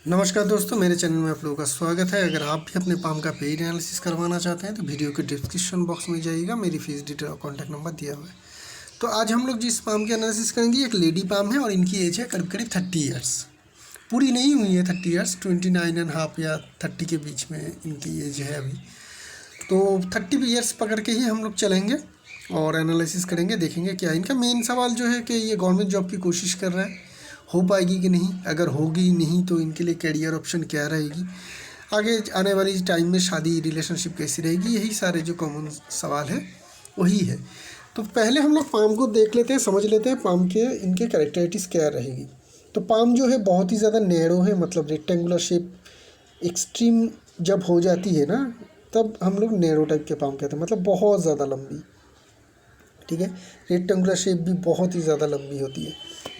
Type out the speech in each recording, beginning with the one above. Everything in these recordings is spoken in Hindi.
नमस्कार दोस्तों, मेरे चैनल में आप लोगों का स्वागत है। अगर आप भी अपने पाम का पेड एनालिसिस करवाना चाहते हैं तो वीडियो के डिस्क्रिप्शन बॉक्स में जाइएगा, मेरी फीस डिटेल और कॉन्टैक्ट नंबर दिया हुआ है। तो आज हम लोग जिस पाम की एनालिसिस करेंगे, एक लेडी पाम है और इनकी एज है करीब करीब 30 ईयर्स। पूरी नहीं हुई है 30 ईयर्स, 29.5 या 30 के बीच में इनकी एज है अभी। तो 30 ईयर्स पकड़ के ही हम लोग चलेंगे और एनालिसिस करेंगे, देखेंगे क्या इनका मेन सवाल जो है कि ये गवर्नमेंट जॉब की कोशिश कर रहा है, हो पाएगी कि नहीं। अगर होगी नहीं तो इनके लिए करियर ऑप्शन क्या रहेगी, आगे आने वाली टाइम में शादी रिलेशनशिप कैसी रहेगी, यही सारे जो कॉमन सवाल है वही है। तो पहले हम लोग पाम को देख लेते हैं, समझ लेते हैं पाम के इनके कैरेक्टरिस्टिक्स क्या रहेगी। तो पाम जो है बहुत ही ज़्यादा नैरो है, मतलब रेक्टेंगुलर शेप एक्सट्रीम जब हो जाती है ना, तब हम लोग नैरो टाइप के पाम कहते हैं, मतलब बहुत ज़्यादा लंबी। ठीक है, रेक्टेंगुलर शेप भी बहुत ही ज़्यादा लंबी होती है,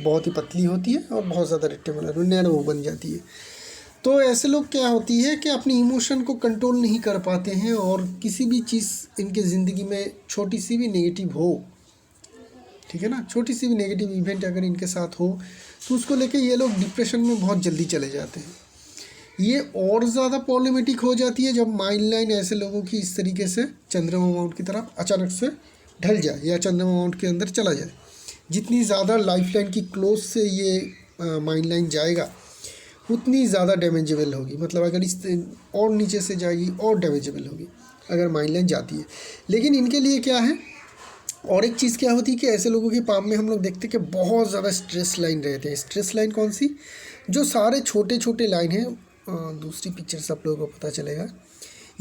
बहुत ही पतली होती है और बहुत ज़्यादा रेक्टेंगुलर नैरो बन जाती है। तो ऐसे लोग क्या होती है कि अपनी इमोशन को कंट्रोल नहीं कर पाते हैं, और किसी भी चीज़ इनके ज़िंदगी में छोटी सी भी नेगेटिव हो, ठीक है ना, छोटी सी भी नेगेटिव इवेंट अगर इनके साथ हो तो उसको लेके ये लोग डिप्रेशन में बहुत जल्दी चले जाते हैं। ये और ज़्यादा प्रॉब्लमेटिक हो जाती है जब माइंड लाइन ऐसे लोगों की इस तरीके से चंद्रमा माउंट की तरफ अचानक से ढल जाए या चंद्रमा माउंट के अंदर चला जाए। जितनी ज़्यादा लाइफ लाइन की क्लोज से ये माइंड लाइन जाएगा उतनी ज़्यादा डैमेजेबल होगी, मतलब अगर इस और नीचे से जाएगी और डैमेजेबल होगी अगर माइंड लाइन जाती है। लेकिन इनके लिए क्या है, और एक चीज़ क्या होती है कि ऐसे लोगों के पाम में हम लोग देखते हैं कि बहुत ज़्यादा स्ट्रेस लाइन रहते हैं। स्ट्रेस लाइन कौन सी, जो सारे छोटे छोटे लाइन हैं, दूसरी पिक्चर से आप लोगों को पता चलेगा।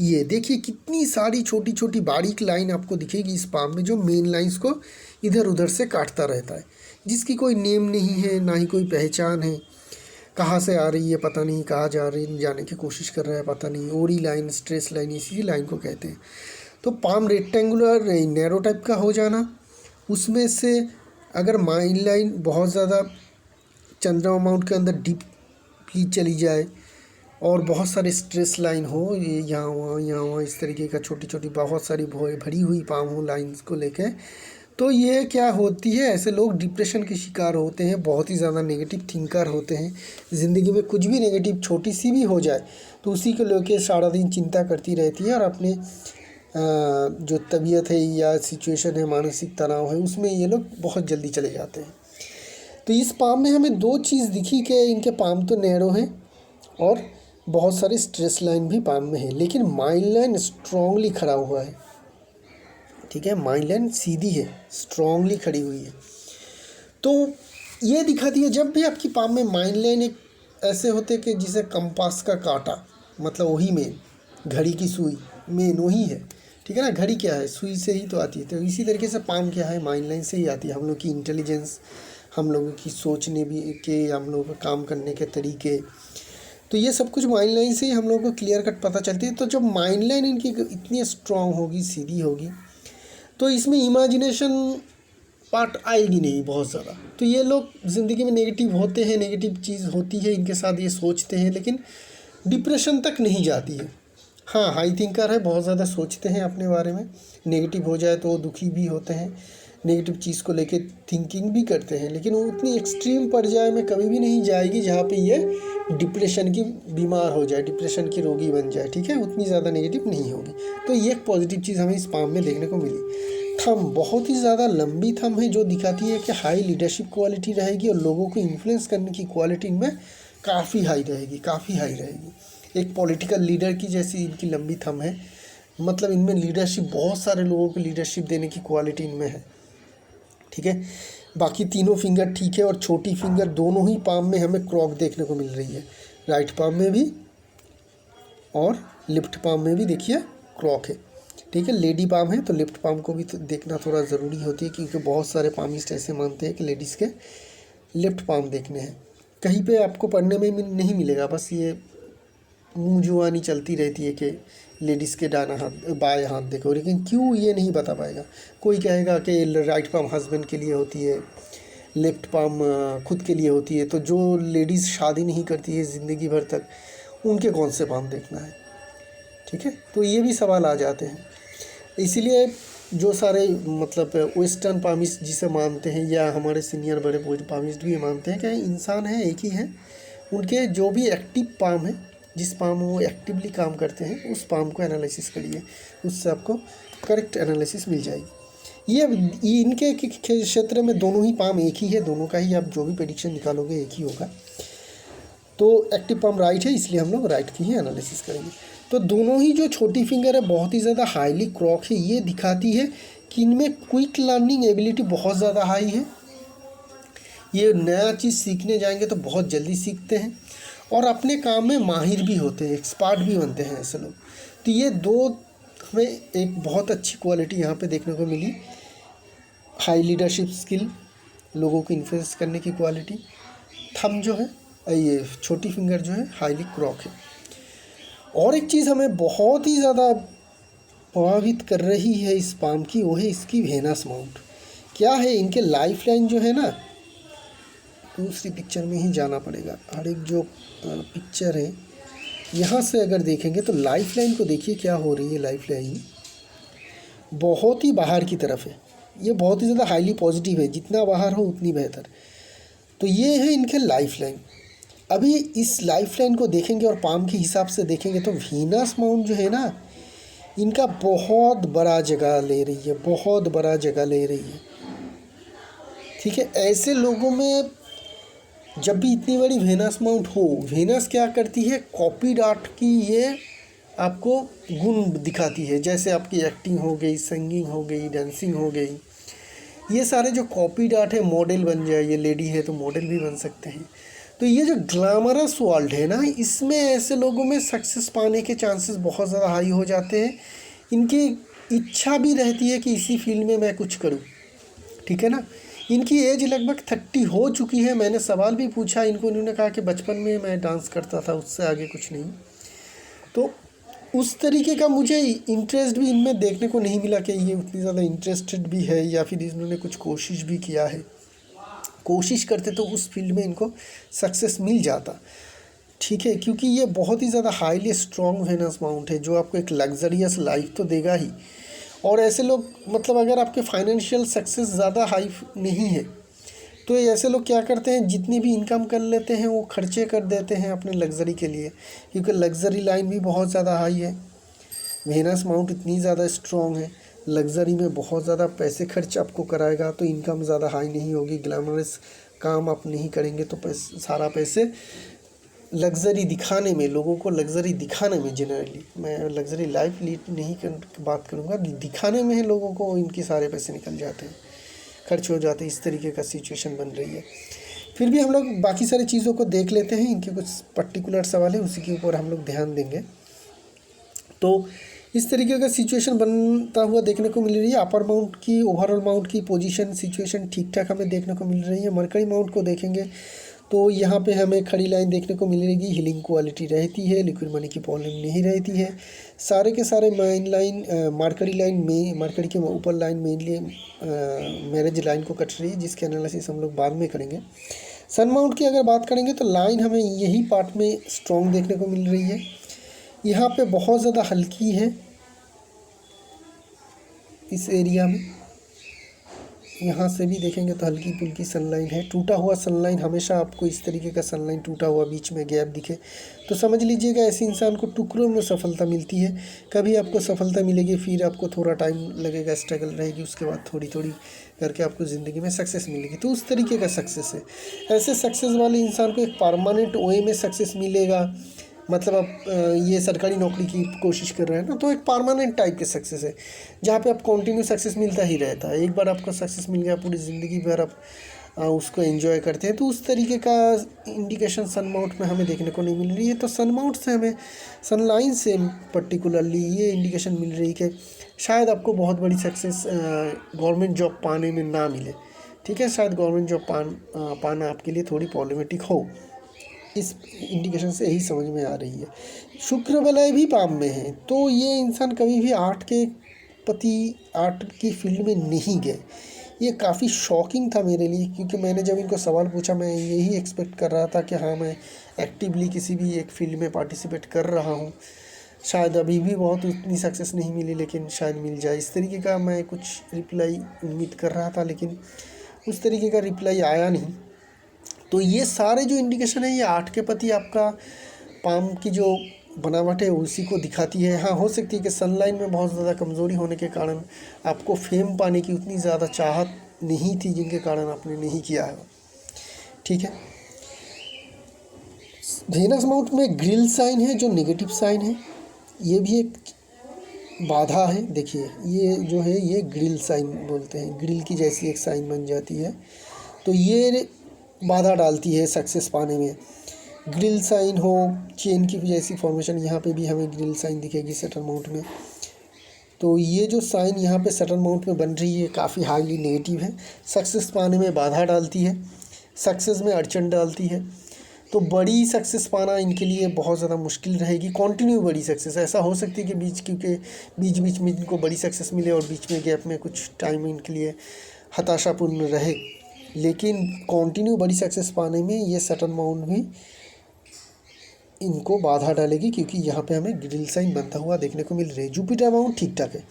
ये देखिए कितनी सारी छोटी छोटी बारीक लाइन आपको दिखेगी इस पाम में, जो मेन लाइंस को इधर उधर से काटता रहता है, जिसकी कोई नेम नहीं है, ना ही कोई पहचान है। कहाँ से आ रही है पता नहीं, कहाँ जा रही जाने की कोशिश कर रहा है पता नहीं। ओरी लाइन, स्ट्रेस लाइन, इसी लाइन को कहते हैं। तो पाम रेक्टेंगुलर नैरो टाइप का हो जाना, उसमें से अगर माइंड लाइन बहुत ज़्यादा चंद्रमा माउंट के अंदर डीपली चली जाए और बहुत सारे स्ट्रेस लाइन हो, ये यहाँ वहाँ इस तरीके का छोटी छोटी बहुत सारी भरी हुई पाम हो लाइंस को लेके, तो ये क्या होती है, ऐसे लोग डिप्रेशन के शिकार होते हैं, बहुत ही ज़्यादा नेगेटिव थिंकर होते हैं। ज़िंदगी में कुछ भी नेगेटिव छोटी सी भी हो जाए तो उसी को लेके सारा दिन चिंता करती रहती है, और अपने जो तबीयत है या सिचुएशन है, मानसिक तनाव है, उसमें ये लोग बहुत जल्दी चले जाते हैं। तो इस पाम में हमें दो चीज़ दिखी कि इनके पाम तो नैरो हैं और बहुत सारे स्ट्रेस लाइन भी पाम में है, लेकिन माइंड लाइन स्ट्रांगली खड़ा हुआ है। ठीक है, माइंड लाइन सीधी है, स्ट्रांगली खड़ी हुई है। तो ये दिखाती है जब भी आपकी पाम में माइंड लाइन एक ऐसे होते कि जिसे कंपास का कांटा, मतलब वही मेन घड़ी की सुई मेन वही है। ठीक है ना, घड़ी क्या है, सुई से ही तो आती है। तो इसी तरीके से पाम क्या है, माइंड लाइन से ही आती है। हम लोग की इंटेलिजेंस, हम लोगों की सोचने भी के, हम लोगों के काम करने के तरीके, तो ये सब कुछ माइंड लाइन से ही हम लोगों को क्लियर कट पता चलती है। तो जब माइंड लाइन इनकी इतनी स्ट्रांग होगी, सीधी होगी, तो इसमें इमेजिनेशन पार्ट आएगी नहीं बहुत ज़्यादा। तो ये लोग ज़िंदगी में नेगेटिव होते हैं, नेगेटिव चीज़ होती है इनके साथ, ये सोचते हैं, लेकिन डिप्रेशन तक नहीं जाती है। हाँ, हाई थिंकर है, बहुत ज़्यादा सोचते हैं अपने बारे में, नेगेटिव हो जाए तो वो दुखी भी होते हैं, नेगेटिव चीज़ को लेके थिंकिंग भी करते हैं, लेकिन वो उतनी एक्सट्रीम पर्याय में कभी भी नहीं जाएगी जहाँ पे ये डिप्रेशन की बीमार हो जाए, डिप्रेशन की रोगी बन जाए। ठीक है, उतनी ज़्यादा नेगेटिव नहीं होगी। तो ये एक पॉजिटिव चीज़ हमें इस पाम में देखने को मिली। थम बहुत ही ज़्यादा लंबी थम है, जो दिखाती है कि हाई लीडरशिप क्वालिटी रहेगी और लोगों को इन्फ्लुएंस करने की क्वालिटी इनमें काफ़ी हाई रहेगी, काफ़ी हाई रहेगी। एक पॉलिटिकल लीडर की जैसी इनकी लंबी थम है, मतलब इनमें लीडरशिप, बहुत सारे लोगों को लीडरशिप देने की क्वालिटी इनमें है। ठीक है, बाकी तीनों फिंगर ठीक है, और छोटी फिंगर दोनों ही पाम में हमें क्रॉक देखने को मिल रही है, राइट पाम में भी और लेफ्ट पाम में भी देखिए क्रॉक है। ठीक है, लेडी पाम है तो लेफ्ट पाम को भी तो देखना थोड़ा ज़रूरी होती है, क्योंकि बहुत सारे पामिस्ट ऐसे मानते हैं कि लेडीज़ के लेफ्ट पाम देखने हैं। कहीं पे आपको पढ़ने में नहीं मिलेगा, बस ये मुँह जुबानी चलती रहती है कि लेडीज़ के डाना हाथ, बाएं हाथ देखो, लेकिन क्यों ये नहीं बता पाएगा। कोई कहेगा कि राइट पाम हस्बैंड के लिए होती है, लेफ्ट पाम खुद के लिए होती है। तो जो लेडीज़ शादी नहीं करती है ज़िंदगी भर तक, उनके कौन से पाम देखना है। ठीक है, तो ये भी सवाल आ जाते हैं। इसीलिए जो सारे मतलब वेस्टर्न पामिस्ट जिसे मानते हैं, या हमारे सीनियर बड़े पामिस्ट भी मानते हैं कि इंसान है, एक ही है, उनके जो भी एक्टिव पाम है, जिस पाम में वो एक्टिवली काम करते हैं, उस पाम को एनालिसिस करिए, उससे आपको करेक्ट एनालिसिस मिल जाएगी। ये इनके क्षेत्र में दोनों ही पाम एक ही है, दोनों का ही आप जो भी प्रेडिक्शन निकालोगे एक ही होगा। तो एक्टिव पाम राइट है, इसलिए हम लोग राइट की ही एनालिसिस करेंगे। तो दोनों ही जो छोटी फिंगर है बहुत ही ज़्यादा हाईली क्रॉक है, ये दिखाती है कि इनमें क्विक लर्निंग एबिलिटी बहुत ज़्यादा हाई है। ये नया चीज़ सीखने जाएंगे तो बहुत जल्दी सीखते हैं और अपने काम में माहिर भी होते हैं, एक्सपर्ट भी बनते हैं ऐसे लोग। तो ये दो हमें एक बहुत अच्छी क्वालिटी यहाँ पे देखने को मिली। हाई लीडरशिप स्किल, लोगों को इन्फ्लुएंस करने की क्वालिटी। थंब जो है, ये छोटी फिंगर जो है हाईली क्रॉक है। और एक चीज़ हमें बहुत ही ज़्यादा प्रभावित कर रही है इस पाम की, वो है इसकी वेनस माउंट। क्या है, इनके लाइफ लाइन जो है ना, दूसरी पिक्चर में ही जाना पड़ेगा। हर एक जो पिक्चर है यहाँ से अगर देखेंगे तो लाइफ लाइन को देखिए क्या हो रही है। लाइफ लाइन बहुत ही बाहर की तरफ है, ये बहुत ही ज़्यादा हाईली पॉजिटिव है, जितना बाहर हो उतनी बेहतर। तो ये है इनके लाइफ लाइन। अभी इस लाइफ लाइन को देखेंगे और पाम के हिसाब से देखेंगे तो वीनस माउंट जो है ना, इनका बहुत बड़ा जगह ले रही है, बहुत बड़ा जगह ले रही है। ठीक है, ऐसे लोगों में जब भी इतनी बड़ी वेनस माउंट हो, वेनस क्या करती है, कॉपी आर्ट की ये आपको गुण दिखाती है। जैसे आपकी एक्टिंग हो गई, सिंगिंग हो गई, डांसिंग हो गई, ये सारे जो कॉपी आर्ट है, मॉडल बन जाए। ये लेडी है तो मॉडल भी बन सकते हैं। तो ये जो ग्लैमरस वर्ल्ड है ना, इसमें ऐसे लोगों में सक्सेस पाने के चांसेस बहुत ज़्यादा हाई हो जाते हैं। इनकी इच्छा भी रहती है कि इसी फील्ड में मैं कुछ करूं। ठीक है ना, इनकी एज लगभग 30 हो चुकी है। मैंने सवाल भी पूछा इनको, इन्होंने कहा कि बचपन में मैं डांस करता था, उससे आगे कुछ नहीं। तो उस तरीके का मुझे इंटरेस्ट भी इनमें देखने को नहीं मिला कि ये उतनी ज़्यादा इंटरेस्टेड भी है या फिर इन्होंने कुछ कोशिश भी किया है। कोशिश करते तो उस फील्ड में इनको सक्सेस मिल जाता। ठीक है, क्योंकि ये बहुत ही ज़्यादा हाईली स्ट्रॉन्ग वेनस माउंट है, जो आपको एक लग्जरियस लाइफ तो देगा ही। और ऐसे लोग, मतलब अगर आपके फाइनेंशियल सक्सेस ज़्यादा हाई नहीं है तो ऐसे लोग क्या करते हैं, जितनी भी इनकम कर लेते हैं वो खर्चे कर देते हैं अपने लग्जरी के लिए, क्योंकि लग्जरी लाइन भी बहुत ज़्यादा हाई है। वेनस माउंट इतनी ज़्यादा स्ट्रॉन्ग है, लग्जरी में बहुत ज़्यादा पैसे खर्च आपको कराएगा, तो इनकम ज़्यादा हाई नहीं होगी। ग्लैमरस काम आप नहीं करेंगे तो सारा पैसे लग्जरी दिखाने में, लोगों को लग्जरी दिखाने में, जनरली मैं लग्जरी लाइफ लीड नहीं बात करूँगा, दिखाने में है लोगों को, इनके सारे पैसे निकल जाते हैं, खर्च हो जाते हैं। इस तरीके का सिचुएशन बन रही है। फिर भी हम लोग बाकी सारी चीज़ों को देख लेते हैं। इनके कुछ पर्टिकुलर सवाल है, उसी के ऊपर हम लोग ध्यान देंगे। तो इस तरीके का सिचुएशन बनता हुआ देखने को मिल रही है। अपर माउंट की, ओवरऑल माउंट की पोजीशन सिचुएशन ठीक ठाक हमें देखने को मिल रही है। मरकरी माउंट को देखेंगे तो यहाँ पे हमें खड़ी लाइन देखने को मिलेगी, हीलिंग क्वालिटी रहती है, लिक्विड मनी की प्रॉब्लम नहीं रहती है। सारे के सारे मेन लाइन, मरकरी लाइन में, मरकरी के ऊपर लाइन मेनली मैरिज लाइन को कट रही है, जिसके एनालिसिस हम लोग बाद में करेंगे। सन माउंट की अगर बात करेंगे तो लाइन हमें यही पार्ट में स्ट्रॉन्ग देखने को मिल रही है। यहाँ पे बहुत ज़्यादा हल्की है इस एरिया में। यहाँ से भी देखेंगे तो हल्की फुल्की सनलाइन है। टूटा हुआ सनलाइन, हमेशा आपको इस तरीके का सनलाइन टूटा हुआ बीच में गैप दिखे तो समझ लीजिएगा ऐसे इंसान को टुकड़ों में सफलता मिलती है। कभी आपको सफलता मिलेगी, फिर आपको थोड़ा टाइम लगेगा, स्ट्रगल रहेगी, उसके बाद थोड़ी थोड़ी करके आपको ज़िंदगी में सक्सेस मिलेगी। तो उस तरीके का सक्सेस है। ऐसे सक्सेस वाले इंसान को एक परमानेंट वे में सक्सेस मिलेगा। मतलब आप ये सरकारी नौकरी की कोशिश कर रहे हैं ना, तो एक परमानेंट टाइप के सक्सेस है, जहाँ पे आप कंटिन्यू सक्सेस मिलता ही रहता है। एक बार आपको सक्सेस मिल गया, पूरी ज़िंदगी भर आप उसको एंजॉय करते हैं। तो उस तरीके का इंडिकेशन सन माउंट में हमें देखने को नहीं मिल रही है। तो सन माउंट से हमें, सनलाइन से पर्टिकुलरली ये इंडिकेशन मिल रही है कि शायद आपको बहुत बड़ी सक्सेस गवर्नमेंट जॉब पाने में ना मिले। ठीक है, शायद गवर्नमेंट जॉब पाना आपके लिए थोड़ी प्रॉब्लमेटिक हो। इस इंडिकेशन से यही समझ में आ रही है। शुक्र वलय भी पाम में है, तो ये इंसान कभी भी आर्ट के प्रति, आर्ट की फील्ड में नहीं गए। ये काफ़ी शॉकिंग था मेरे लिए, क्योंकि मैंने जब इनको सवाल पूछा मैं यही एक्सपेक्ट कर रहा था कि हाँ मैं एक्टिवली किसी भी एक फील्ड में पार्टिसिपेट कर रहा हूँ, शायद अभी भी बहुत उतनी सक्सेस नहीं मिली लेकिन शायद मिल जाए। इस तरीके का मैं कुछ रिप्लाई उम्मीद कर रहा था, लेकिन उस तरीके का रिप्लाई आया नहीं। तो ये सारे जो इंडिकेशन है ये 8 के प्रति आपका पाम की जो बनावट है उसी को दिखाती है। हाँ, हो सकती है कि सनलाइन में बहुत ज़्यादा कमज़ोरी होने के कारण आपको फेम पाने की उतनी ज़्यादा चाहत नहीं थी, जिनके कारण आपने नहीं किया है। ठीक है, वेनस माउंट में ग्रिल साइन है जो नेगेटिव साइन है, ये भी एक बाधा है। देखिए ये जो है ये ग्रिल साइन बोलते हैं, ग्रिल की जैसी एक साइन बन जाती है, तो ये बाधा डालती है सक्सेस पाने में। ग्रिल साइन हो, चेन की जैसी फॉर्मेशन, यहाँ पे भी हमें ग्रिल साइन दिखेगी सटन माउंट में। तो ये जो साइन यहाँ पे सटन माउंट में बन रही है काफ़ी हाईली नेगेटिव है, सक्सेस पाने में बाधा डालती है, सक्सेस में अड़चन डालती है। तो बड़ी सक्सेस पाना इनके लिए बहुत ज़्यादा मुश्किल रहेगी। कंटिन्यू बड़ी सक्सेस ऐसा हो सकती है कि क्योंकि बीच बीच में इनको बड़ी सक्सेस मिले और बीच में गैप में कुछ टाइम इनके लिए हताशापूर्ण रहे, लेकिन कंटिन्यू बड़ी सक्सेस पाने में ये सटन माउंट भी इनको बाधा डालेगी, क्योंकि यहाँ पे हमें ग्रिल साइन बनता हुआ देखने को मिल रही है। जुपिटर माउंट ठीक ठाक है।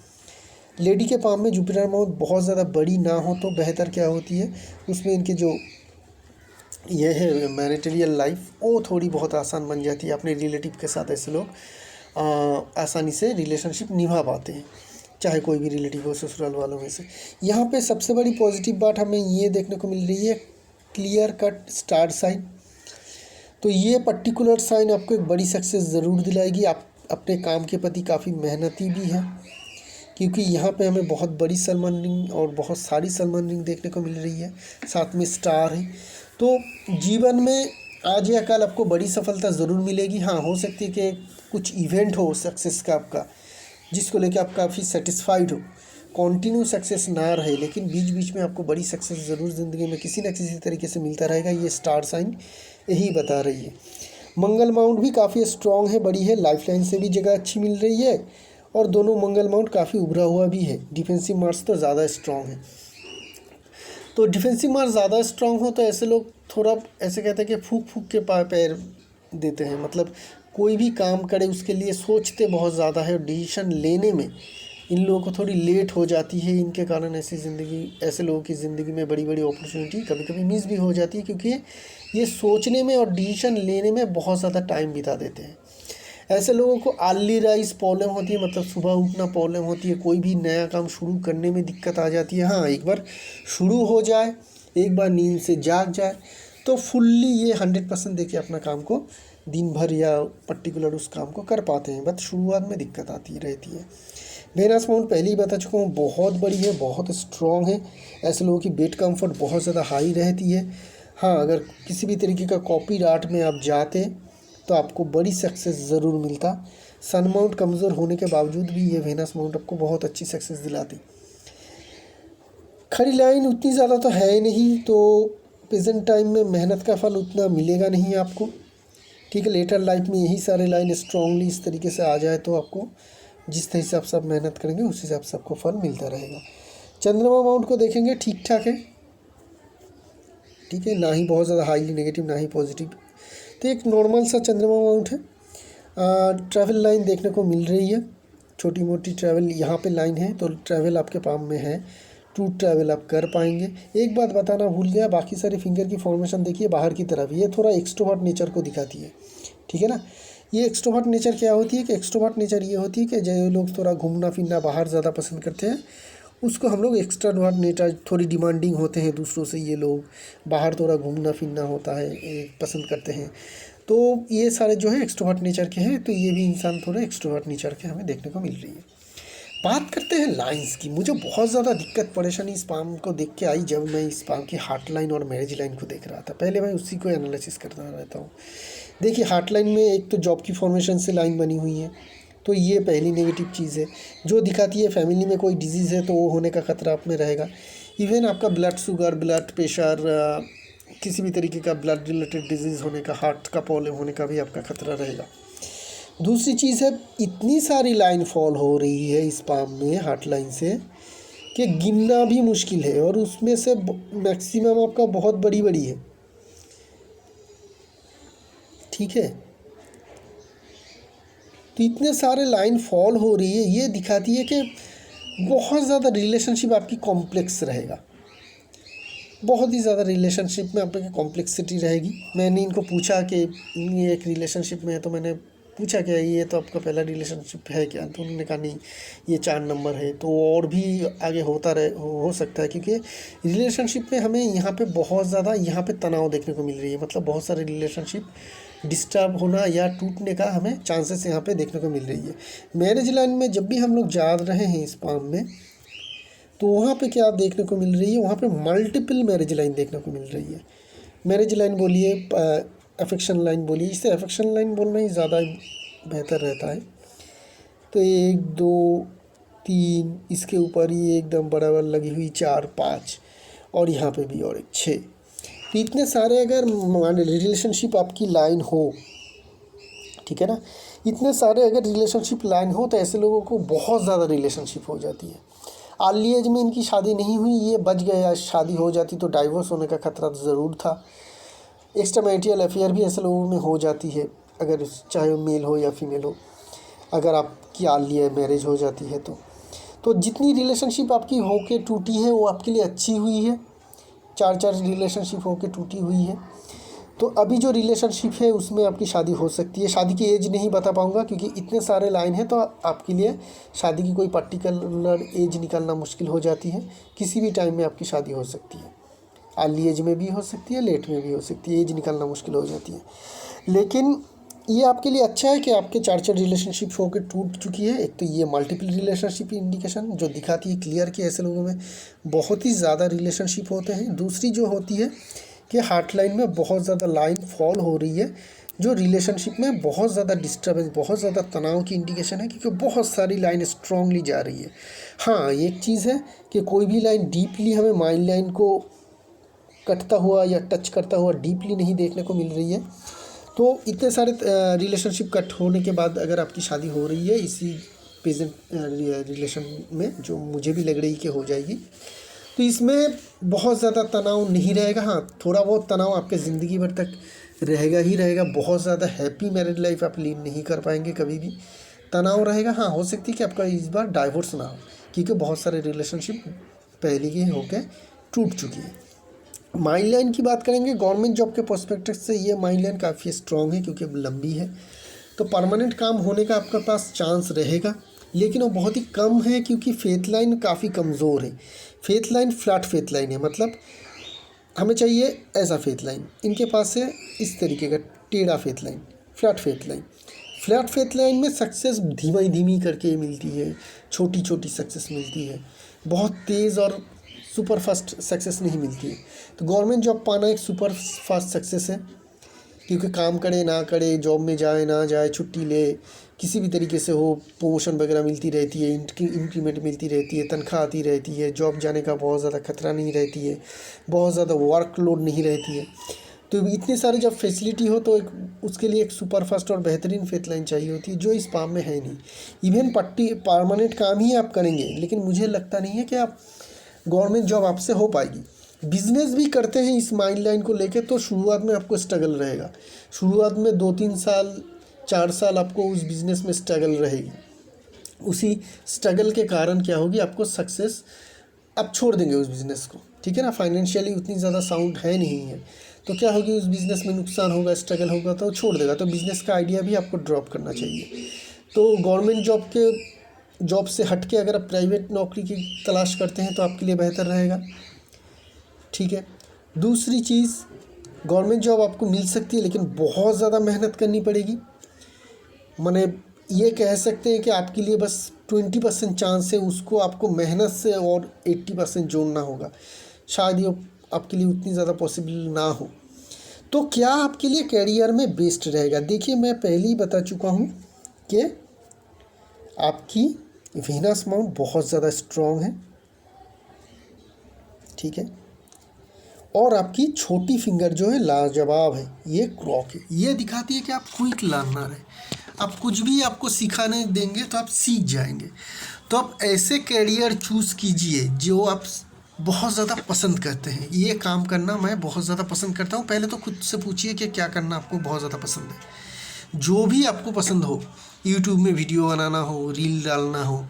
लेडी के पाम में जुपिटर माउंट बहुत ज़्यादा बड़ी ना हो तो बेहतर क्या होती है, उसमें इनके जो ये है मैरिटरियल लाइफ वो थोड़ी बहुत आसान बन जाती है। अपने रिलेटिव के साथ ऐसे लोग आसानी से रिलेशनशिप निभा पाते हैं, चाहे कोई भी रिलेटिव हो ससुराल वालों में से। यहाँ पे सबसे बड़ी पॉजिटिव बात हमें ये देखने को मिल रही है, क्लियर कट स्टार साइन। तो ये पर्टिकुलर साइन आपको एक बड़ी सक्सेस ज़रूर दिलाएगी। आप अपने काम के प्रति काफ़ी मेहनती भी हैं, क्योंकि यहाँ पे हमें बहुत बड़ी सलमान रिंग और बहुत सारी सलमान रिंग देखने को मिल रही है, साथ में स्टार है। तो जीवन में आज या कल आपको बड़ी सफलता ज़रूर मिलेगी। हाँ, हो सकती है कि कुछ इवेंट हो सक्सेस का आपका, जिसको लेकर आप काफ़ी सेटिस्फाइड हो, कंटिन्यू सक्सेस ना रहे, लेकिन बीच बीच में आपको बड़ी सक्सेस ज़रूर ज़िंदगी में किसी न किसी तरीके से मिलता रहेगा। ये स्टार साइन यही बता रही है। मंगल माउंट भी काफ़ी स्ट्रॉन्ग है, बड़ी है, लाइफलाइन से भी जगह अच्छी मिल रही है, और दोनों मंगल माउंट काफ़ी उभरा हुआ भी है। डिफेंसिव मार्स तो ज़्यादा स्ट्रॉन्ग है। तो डिफेंसिव मार्स ज़्यादा स्ट्रॉन्ग हो तो ऐसे लोग थोड़ा ऐसे कहते हैं कि फूक फूक के पैर देते हैं, मतलब कोई भी काम करे उसके लिए सोचते बहुत ज़्यादा है, और डिसीजन लेने में इन लोगों को थोड़ी लेट हो जाती है। इनके कारण ऐसे लोगों की ज़िंदगी में बड़ी बड़ी अपॉर्चुनिटी कभी कभी मिस भी हो जाती है, क्योंकि ये सोचने में और डिसीजन लेने में बहुत ज़्यादा टाइम बिता देते हैं। ऐसे लोगों को अर्ली राइज प्रॉब्लम होती है, मतलब सुबह उठना प्रॉब्लम होती है, कोई भी नया काम शुरू करने में दिक्कत आ जाती है। हाँ, एक बार शुरू हो जाए, एक बार नींद से जाग जाए तो फुल्ली ये 100% देके अपना काम को दिन भर या पर्टिकुलर उस काम को कर पाते हैं, बट शुरुआत में दिक्कत आती रहती है। वेनस माउंट पहले ही बता चुका हूँ, बहुत बड़ी है, बहुत स्ट्रॉन्ग है। ऐसे लोगों की बेड कंफर्ट बहुत ज़्यादा हाई रहती है। हाँ, अगर किसी भी तरीके का कॉपीराइट में आप जाते तो आपको बड़ी सक्सेस ज़रूर मिलता। सन माउंट कमज़ोर होने के बावजूद भी ये वेनस माउंट आपको बहुत अच्छी सक्सेस दिलाती। खड़ी लाइन उतनी ज़्यादा तो है ही नहीं, तो प्रेजेंट टाइम में मेहनत का फल उतना मिलेगा नहीं आपको। ठीक है, लेटर लाइफ में यही सारे लाइन स्ट्रांगली इस तरीके से आ जाए तो आपको जिस हिसाब से आप मेहनत करेंगे उस हिसाब से आपको फल मिलता रहेगा। चंद्रमा माउंट को देखेंगे, ठीक ठाक है, ठीक है, ना ही बहुत ज़्यादा हाईली नेगेटिव ना ही पॉजिटिव, तो एक नॉर्मल सा चंद्रमा माउंट है। ट्रैवल लाइन देखने को मिल रही है, छोटी मोटी ट्रैवल यहाँ पे लाइन है, तो ट्रैवल आपके पाम में है, टू ट्रैवल आप कर पाएंगे। एक बात बताना भूल गया, बाकी सारे फिंगर की फॉर्मेशन देखिए बाहर की तरफ, ये थोड़ा एक्सट्रोवर्ट नेचर को दिखाती है। ठीक है ना, ये एक्सट्रोवर्ट नेचर क्या होती है कि एक्सट्रोवर्ट नेचर ये होती है कि जो लोग थोड़ा घूमना फिरना बाहर ज़्यादा पसंद करते हैं उसको हम लोग एक्सट्रोवर्ट नेचर, थोड़ी डिमांडिंग होते हैं दूसरों से, ये लोग बाहर थोड़ा घूमना फिरना होता है पसंद करते हैं, तो ये सारे जो है एक्सट्रोवर्ट नेचर के हैं। तो ये भी इंसान थोड़े एक्सट्रोवर्ट नेचर के हमें देखने को मिल रही है। बात करते हैं लाइंस की। मुझे बहुत ज़्यादा दिक्कत परेशानी इस पाम को देख के आई जब मैं इस पाम की हार्ट लाइन और मैरिज लाइन को देख रहा था। पहले मैं उसी को एनालिसिस करता रहता हूँ। देखिए, हार्ट लाइन में एक तो जॉब की फॉर्मेशन से लाइन बनी हुई है, तो ये पहली नेगेटिव चीज़ है जो दिखाती है फैमिली में कोई डिजीज़ है तो वो होने का खतरा आप में रहेगा। इवन आपका ब्लड शुगर, ब्लड प्रेशर, किसी भी तरीके का ब्लड रिलेटेड डिजीज़ होने का, हार्ट का प्रॉब्लम होने का भी आपका खतरा रहेगा। दूसरी चीज़ है, इतनी सारी लाइन फॉल हो रही है इस पाम में हार्ट लाइन से कि गिनना भी मुश्किल है, और उसमें से मैक्सिमम आपका बहुत बड़ी बड़ी है। ठीक है, तो इतने सारे लाइन फॉल हो रही है, ये दिखाती है कि बहुत ज़्यादा रिलेशनशिप आपकी कॉम्प्लेक्स रहेगा। बहुत ही ज़्यादा रिलेशनशिप में आप लोग की कॉम्प्लेक्सिटी रहेगी। मैंने इनको पूछा कि ये एक रिलेशनशिप में है, तो मैंने पूछा क्या ये तो आपका पहला रिलेशनशिप है क्या, तो उन्होंने कहा नहीं ये 4 नंबर है। तो और भी आगे होता रहे हो सकता है, क्योंकि रिलेशनशिप में हमें यहाँ पे बहुत ज़्यादा यहाँ पे तनाव देखने को मिल रही है। मतलब बहुत सारे रिलेशनशिप डिस्टर्ब होना या टूटने का हमें चांसेस यहाँ पे देखने को मिल रही है। मैरिज लाइन में जब भी हम लोग जा रहे हैं इस पाम में, तो वहाँ पे क्या देखने को मिल रही है, वहाँ पे मल्टीपल मैरिज लाइन देखने को मिल रही है। मैरिज लाइन बोलिए, अफेक्शन लाइन बोलिए, इससे अफेक्शन लाइन बोलना ही ज़्यादा बेहतर रहता है। तो 1 2 3, इसके ऊपर ही एकदम बराबर लगी हुई 4 5, और यहाँ पे भी और एक 6। तो इतने सारे अगर रिलेशनशिप आपकी लाइन हो, ठीक है ना, इतने सारे अगर रिलेशनशिप लाइन हो तो ऐसे लोगों को बहुत ज़्यादा रिलेशनशिप हो जाती है। अर्ली एज में इनकी शादी नहीं हुई, ये बच गए। शादी हो जाती तो डाइवोर्स होने का खतरा तो ज़रूर था। एक्स्ट्रा मैरिटल अफेयर भी ऐसे लोगों में हो जाती है, अगर चाहे वो मेल हो या फीमेल हो, अगर आपकी अर्ली मैरिज हो जाती है तो जितनी रिलेशनशिप आपकी होके टूटी है वो आपके लिए अच्छी हुई है। 4 रिलेशनशिप होके टूटी हुई है। तो अभी जो रिलेशनशिप है उसमें आपकी शादी हो सकती है। शादी की एज नहीं बता पाऊँगा क्योंकि इतने सारे लाइन हैं, तो आपके लिए शादी की कोई पर्टिकुलर एज निकालना मुश्किल हो जाती है। किसी भी टाइम में आपकी शादी हो सकती है, अर्ली एज में भी हो सकती है, लेट में भी हो सकती है, एज निकालना मुश्किल हो जाती है। लेकिन ये आपके लिए अच्छा है कि आपके 4 रिलेशनशिप होकर टूट चुकी है। एक तो ये मल्टीपल रिलेशनशिप इंडिकेशन जो दिखाती है क्लियर कि ऐसे लोगों में बहुत ही ज़्यादा रिलेशनशिप होते हैं। दूसरी जो होती है कि हार्ट लाइन में बहुत ज़्यादा लाइन फॉल हो रही है, जो रिलेशनशिप में बहुत ज़्यादा डिस्टर्बेंस, बहुत ज़्यादा तनाव की इंडिकेशन है, क्योंकि बहुत सारी लाइन स्ट्रांगली जा रही है। हाँ, एक चीज़ है कि कोई भी लाइन डीपली हमें माइंड लाइन को कटता हुआ या टच करता हुआ डीपली नहीं देखने को मिल रही है। तो इतने सारे रिलेशनशिप कट होने के बाद अगर आपकी शादी हो रही है इसी प्रेजेंट रिलेशन में, जो मुझे भी लग रही कि हो जाएगी, तो इसमें बहुत ज़्यादा तनाव नहीं रहेगा। हाँ, थोड़ा बहुत तनाव आपके ज़िंदगी भर तक रहेगा ही रहेगा। बहुत ज़्यादा हैप्पी मैरिड लाइफ आप लीड नहीं कर पाएंगे, कभी भी तनाव रहेगा। हाँ, हो सकती है कि आपका इस बार डाइवोर्स ना हो, क्योंकि बहुत सारे रिलेशनशिप पहले ही होकर टूट चुकी है। माइंड लाइन की बात करेंगे, गवर्नमेंट जॉब के पर्सपेक्टिव से ये माइंड लाइन काफ़ी स्ट्रॉन्ग है, क्योंकि अब लंबी है, तो परमानेंट काम होने का आपके पास चांस रहेगा, लेकिन वो बहुत ही कम है, क्योंकि फेथ लाइन काफ़ी कमज़ोर है। Faith line flat faith line है, मतलब हमें चाहिए ऐसा फेथ लाइन, इनके पास है इस तरीके का टेढ़ा faith line, flat faith line. Flat faith line में सक्सेस धीमी करके मिलती है, छोटी छोटी सक्सेस मिलती है, बहुत तेज़ और सुपर फास्ट सक्सेस नहीं मिलती है। तो गवर्नमेंट जॉब पाना एक सुपर फास्ट सक्सेस है, क्योंकि काम करे ना करे, जॉब में जाए ना जाए, छुट्टी ले, किसी भी तरीके से हो, प्रमोशन वगैरह मिलती रहती है, इंक्रीमेंट मिलती रहती है, तनख्वाह आती रहती है, जॉब जाने का बहुत ज़्यादा खतरा नहीं रहती है, बहुत ज़्यादा वर्कलोड नहीं रहती है। तो इतनी सारी जब फैसिलिटी हो तो उसके लिए एक सुपर फास्ट और बेहतरीन फेथ लाइन चाहिए होती है, जो इस पाम में है नहीं। इवन परमानेंट काम ही आप करेंगे, लेकिन मुझे लगता नहीं है कि आप गवर्नमेंट जॉब आपसे हो पाएगी। बिजनेस भी करते हैं इस माइंड लाइन को लेकर, तो शुरुआत में आपको स्ट्रगल रहेगा। शुरुआत में 2-3 साल 4 साल आपको उस बिज़नेस में स्ट्रगल रहेगी। उसी स्ट्रगल के कारण क्या होगी, आपको सक्सेस, आप छोड़ देंगे उस बिज़नेस को, ठीक है ना। फाइनेंशियली उतनी ज़्यादा साउंड है नहीं है, तो क्या होगी, उस बिज़नेस में नुकसान होगा, स्ट्रगल होगा, तो छोड़ देगा। तो बिज़नेस का आइडिया भी आपको ड्रॉप करना चाहिए। तो गवर्नमेंट जॉब से हट के अगर आप प्राइवेट नौकरी की तलाश करते हैं तो आपके लिए बेहतर रहेगा, ठीक है। दूसरी चीज़, गवर्नमेंट जॉब आपको मिल सकती है, लेकिन बहुत ज़्यादा मेहनत करनी पड़ेगी। माने ये कह सकते हैं कि आपके लिए बस 20% चांस है, उसको आपको मेहनत से और 80% जोड़ना होगा। शायद ये आपके लिए उतनी ज़्यादा पॉसिबल ना हो। तो क्या आपके लिए करियर में बेस्ट रहेगा? देखिए, मैं पहले ही बता चुका हूँ कि आपकी वीनस माउंट बहुत ज़्यादा स्ट्रॉन्ग है, ठीक है, और आपकी छोटी फिंगर जो है लाजवाब है, ये क्रॉक है। ये दिखाती है कि आप क्विक लर्नर है, आप कुछ भी आपको सिखाने देंगे तो आप सीख जाएंगे। तो आप ऐसे करियर चूज़ कीजिए जो आप बहुत ज़्यादा पसंद करते हैं। ये काम करना मैं बहुत ज़्यादा पसंद करता हूँ। पहले तो खुद से पूछिए कि क्या करना आपको बहुत ज़्यादा पसंद है। जो भी आपको पसंद हो, यूट्यूब में वीडियो बनाना हो, रील डालना हो,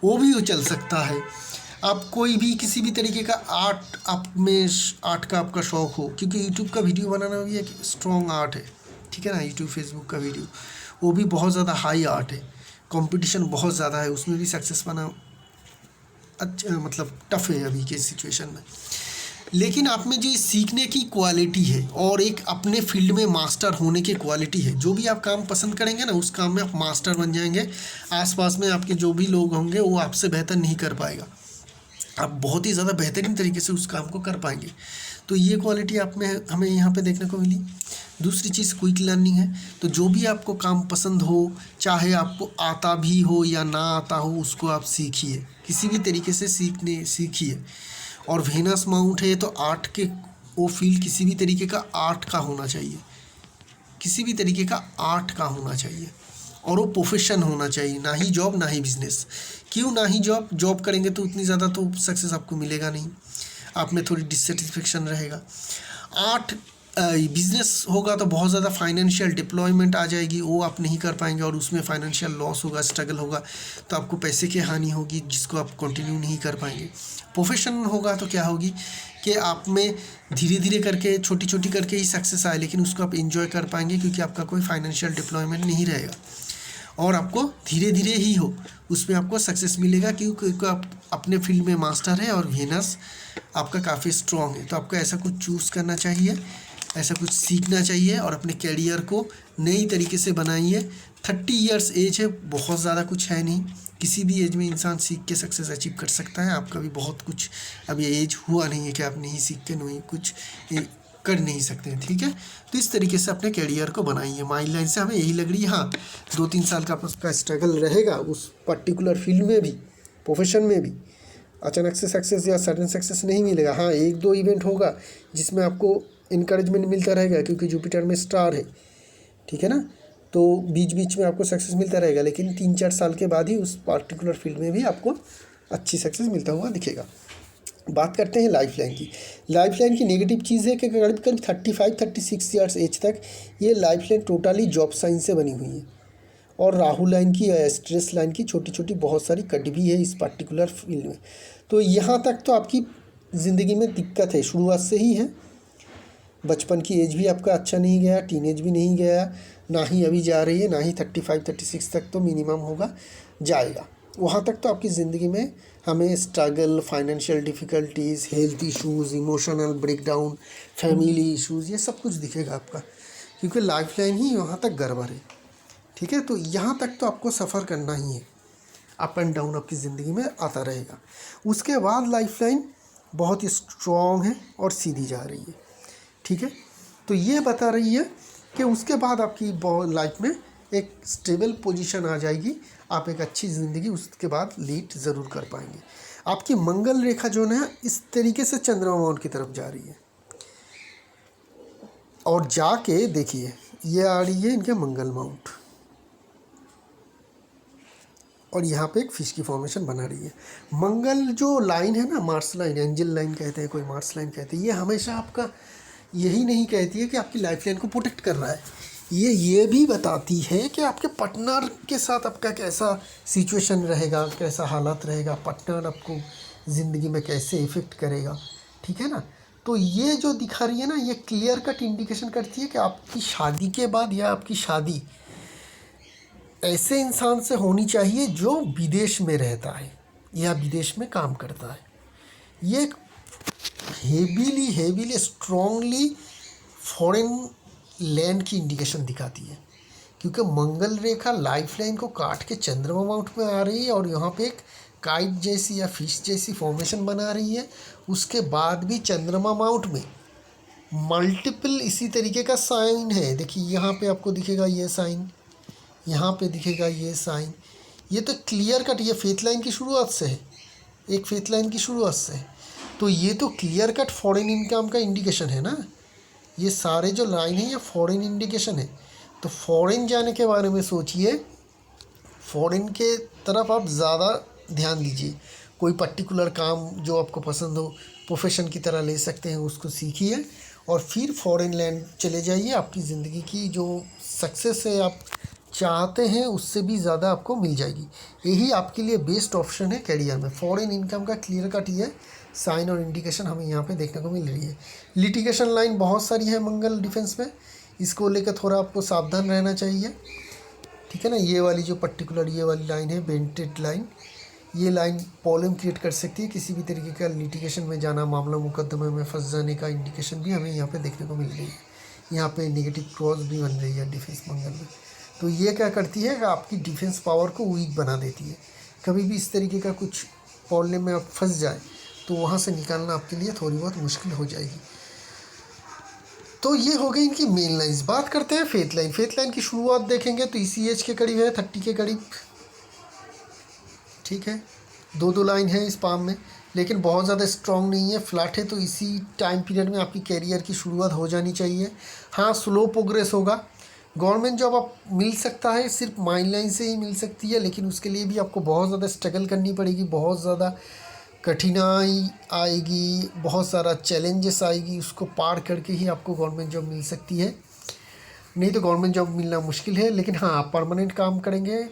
वो भी चल सकता है। आप कोई भी किसी भी तरीके का आर्ट, आप में आर्ट का आपका शौक़ हो, क्योंकि यूट्यूब का वीडियो बनाना भी एक स्ट्रॉन्ग आर्ट है, ठीक है ना। यूट्यूब फेसबुक का वीडियो वो भी बहुत ज़्यादा हाई आर्ट है, कंपटीशन बहुत ज़्यादा है, उसमें भी सक्सेस पाना अच्छा मतलब टफ है अभी के सिचुएशन में। लेकिन आप में जो सीखने की क्वालिटी है और एक अपने फील्ड में मास्टर होने की क्वालिटी है, जो भी आप काम पसंद करेंगे ना उस काम में आप मास्टर बन जाएंगे। आसपास में आपके जो भी लोग होंगे वो आपसे बेहतर नहीं कर पाएगा, आप बहुत ही ज़्यादा बेहतरीन तरीके से उस काम को कर पाएंगे। तो ये क्वालिटी आप में हमें यहाँ पे देखने को मिली। दूसरी चीज़ क्विक लर्निंग है। तो जो भी आपको काम पसंद हो, चाहे आपको आता भी हो या ना आता हो, उसको आप सीखिए, किसी भी तरीके से सीखिए। और वेनस माउंट है तो आर्ट के वो फील्ड किसी भी तरीके का आर्ट का होना चाहिए, किसी भी तरीके का आर्ट का होना चाहिए, और वो प्रोफेशन होना चाहिए, ना ही जॉब ना ही बिजनेस। क्यों ना ही जॉब करेंगे तो उतनी ज़्यादा तो सक्सेस आपको मिलेगा नहीं, आप में थोड़ी डिससेटिस्फेक्शन रहेगा। आर्ट बिजनेस होगा तो बहुत ज़्यादा फाइनेंशियल डिप्लॉयमेंट आ जाएगी, वो आप नहीं कर पाएंगे, और उसमें फाइनेंशियल लॉस होगा, स्ट्रगल होगा, तो आपको पैसे की हानि होगी जिसको आप कंटिन्यू नहीं कर पाएंगे। प्रोफेशन होगा तो क्या होगी कि आप में धीरे धीरे करके छोटी छोटी करके ही सक्सेस आए, लेकिन उसको आप इंजॉय कर पाएंगे क्योंकि आपका कोई फाइनेंशियल डिप्लॉयमेंट नहीं रहेगा, और आपको धीरे धीरे ही हो उसमें आपको सक्सेस मिलेगा, क्योंकि आप अपने फील्ड में मास्टर है और वेनस आपका काफ़ी स्ट्रॉन्ग है। तो आपको ऐसा कुछ चूज़ करना चाहिए, ऐसा कुछ सीखना चाहिए और अपने कैरियर को नई तरीके से बनाइए। 30 इयर्स एज है, बहुत ज़्यादा कुछ है नहीं, किसी भी एज में इंसान सीख के सक्सेस अचीव कर सकता है। आपका भी बहुत कुछ अभी एज हुआ नहीं है कि आप नहीं सीख के नहीं कुछ कर नहीं सकते हैं, ठीक है। तो इस तरीके से अपने कैरियर को बनाइए। माइंड लाइन से हमें यही लग रही है, हाँ 2-3 साल का आपका स्ट्रगल रहेगा उस पर्टिकुलर फील्ड में भी, प्रोफेशन में भी। अचानक से सक्सेस या सडन सक्सेस नहीं मिलेगा। हाँ 1-2 इवेंट होगा जिसमें आपको इनकरेजमेंट मिलता रहेगा, क्योंकि जुपिटर में स्टार है, ठीक है ना। तो बीच बीच में आपको सक्सेस मिलता रहेगा, लेकिन 3-4 साल के बाद ही उस पर्टिकुलर फील्ड में भी आपको अच्छी सक्सेस मिलता हुआ दिखेगा। बात करते हैं लाइफ लाइन की। लाइफ लाइन की नेगेटिव चीज़ है कि करीब करीब 35-36 ईयर्स एज तक ये life line totally job sign से बनी हुई है, और राहु लाइन की स्ट्रेस लाइन की छोटी छोटी बहुत सारी कट भी है इस पर्टिकुलर फील्ड में। तो यहाँ तक तो आपकी ज़िंदगी में दिक्कत है, शुरुआत से ही है। बचपन की एज भी आपका अच्छा नहीं गया, टीनेज भी नहीं गया, ना ही अभी जा रही है, ना ही 35-36 तक तो मिनिमम होगा, जाएगा। वहाँ तक तो आपकी ज़िंदगी में हमें struggle, financial difficulties, health issues, emotional breakdown, family issues, ये सब कुछ दिखेगा आपका, क्योंकि लाइफ लाइन ही वहाँ तक गड़बड़ है, ठीक है। तो यहाँ तक तो आपको सफ़र करना ही है, अप एंड डाउन आपकी ज़िंदगी में आता रहेगा। उसके बाद लाइफ लाइन बहुत ही स्ट्रॉन्ग है और सीधी जा रही है, ठीक है। तो ये बता रही है कि उसके बाद आपकी लाइफ में एक स्टेबल पोजीशन आ जाएगी, आप एक अच्छी ज़िंदगी उसके बाद लीड ज़रूर कर पाएंगे। आपकी मंगल रेखा जो है इस तरीके से चंद्रमा माउंट की तरफ जा रही है, और जाके देखिए ये आ रही है इनके मंगल माउंट, और यहाँ पे एक फिश की फॉर्मेशन बना रही है। मंगल जो लाइन है ना, मार्स लाइन, एंजल लाइन कहते हैं, कोई मार्स लाइन कहते हैं, ये हमेशा आपका यही नहीं कहती है कि आपकी लाइफ लाइन को प्रोटेक्ट कर रहा है, ये भी बताती है कि आपके पार्टनर के साथ आपका कैसा सिचुएशन रहेगा, कैसा हालात रहेगा, पार्टनर आपको ज़िंदगी में कैसे इफ़ेक्ट करेगा, ठीक है ना। तो ये जो दिखा रही है ना, ये क्लियर कट इंडिकेशन करती है कि आपकी शादी के बाद या आपकी शादी ऐसे इंसान से होनी चाहिए जो विदेश में रहता है या विदेश में काम करता है। ये हेवीली स्ट्रॉन्गली फॉरेन लैंड की इंडिकेशन दिखाती है, क्योंकि मंगल रेखा लाइफ लाइन को काट के चंद्रमा माउंट में आ रही है, और यहाँ पे एक काइट जैसी या फिश जैसी फॉर्मेशन बना रही है। उसके बाद भी चंद्रमा माउंट में मल्टीपल इसी तरीके का साइन है। देखिए यहाँ पे आपको दिखेगा ये साइन, यहाँ पे दिखेगा ये साइन, ये तो क्लियर कट, ये फेथ लाइन की शुरुआत से है, एक फेथ लाइन की शुरुआत से है। तो ये तो क्लियर कट फॉरेन इनकम का इंडिकेशन है ना, ये सारे जो लाइन है ये फॉरेन इंडिकेशन है। तो फॉरेन जाने के बारे में सोचिए, फॉरेन के तरफ आप ज़्यादा ध्यान दीजिए। कोई पर्टिकुलर काम जो आपको पसंद हो, प्रोफेशन की तरह ले सकते हैं, उसको सीखिए और फिर फॉरेन लैंड चले जाइए। आपकी ज़िंदगी की जो सक्सेस है आप चाहते हैं उससे भी ज़्यादा आपको मिल जाएगी। यही आपके लिए बेस्ट ऑप्शन है कैरियर में। फॉरेन इनकम का क्लियर कट ये साइन और इंडिकेशन हमें यहाँ पे देखने को मिल रही है। लिटिगेशन लाइन बहुत सारी है मंगल डिफेंस में, इसको लेकर थोड़ा आपको सावधान रहना चाहिए, ठीक है ना। ये वाली जो पर्टिकुलर ये वाली लाइन है बेंटेड लाइन, ये लाइन प्रॉब्लम क्रिएट कर सकती है। किसी भी तरीके का लिटिगेशन में जाना, मामला मुकदमे में फंस जाने का इंडिकेशन भी हमें यहाँ पे देखने को मिल रही है। यहाँ पे नेगेटिव क्रॉस भी बन रही है डिफेंस मंगल में। तो ये क्या करती है कि आपकी डिफेंस पावर को वीक बना देती है। कभी भी इस तरीके का कुछ प्रॉब्लम में आप फंस जाए तो वहाँ से निकालना आपके लिए थोड़ी बहुत मुश्किल हो जाएगी। तो ये हो गई इनकी मेन लाइन्स। बात करते हैं फेथ लाइन। फेथ लाइन की शुरुआत देखेंगे तो इसी एज के करीब है, 30 के करीब, ठीक है। दो लाइन है इस पाम में, लेकिन बहुत ज़्यादा स्ट्रॉन्ग नहीं है, फ्लैट है। तो इसी टाइम पीरियड में आपकी कैरियर की शुरुआत हो जानी चाहिए। हाँ, स्लो प्रोग्रेस होगा। गवर्नमेंट जॉब आप मिल सकता है, सिर्फ माइन लाइन से ही मिल सकती है, लेकिन उसके लिए भी आपको बहुत ज़्यादा स्ट्रगल करनी पड़ेगी, बहुत ज़्यादा कठिनाई आएगी, बहुत सारा चैलेंजेस आएगी, उसको पार करके ही आपको गवर्नमेंट जॉब मिल सकती है। नहीं तो गवर्नमेंट जॉब मिलना मुश्किल है। लेकिन हाँ, आप परमानेंट काम करेंगे।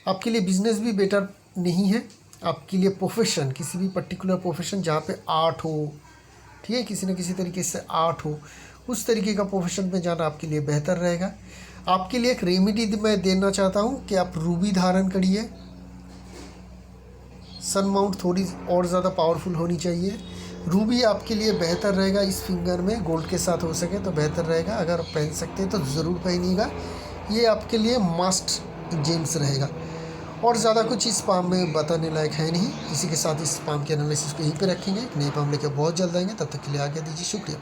आपके लिए बिजनेस भी बेटर नहीं है, आपके लिए प्रोफेशन, किसी भी पर्टिकुलर प्रोफेशन जहाँ पे आर्ट हो, ठीक है, किसी न किसी तरीके से आर्ट हो, उस तरीके का प्रोफेशन में जाना आपके लिए बेहतर रहेगा। आपके लिए एक रेमेडी मैं देना चाहता हूँ कि आप रूबी धारण करिए। सन माउंट थोड़ी और ज़्यादा पावरफुल होनी चाहिए। रूबी आपके लिए बेहतर रहेगा, इस फिंगर में गोल्ड के साथ हो सके तो बेहतर रहेगा। अगर पहन सकते हैं तो ज़रूर पहनिएगा, ये आपके लिए मस्ट जेम्स रहेगा। और ज़्यादा कुछ इस पाम में बताने लायक है नहीं। इसी के साथ इस पाम के एनालिसिस को यहीं पे रखेंगे। नए पाम लेकर बहुत जल्द आएंगे, तब तक के लिए आगे दीजिए। शुक्रिया।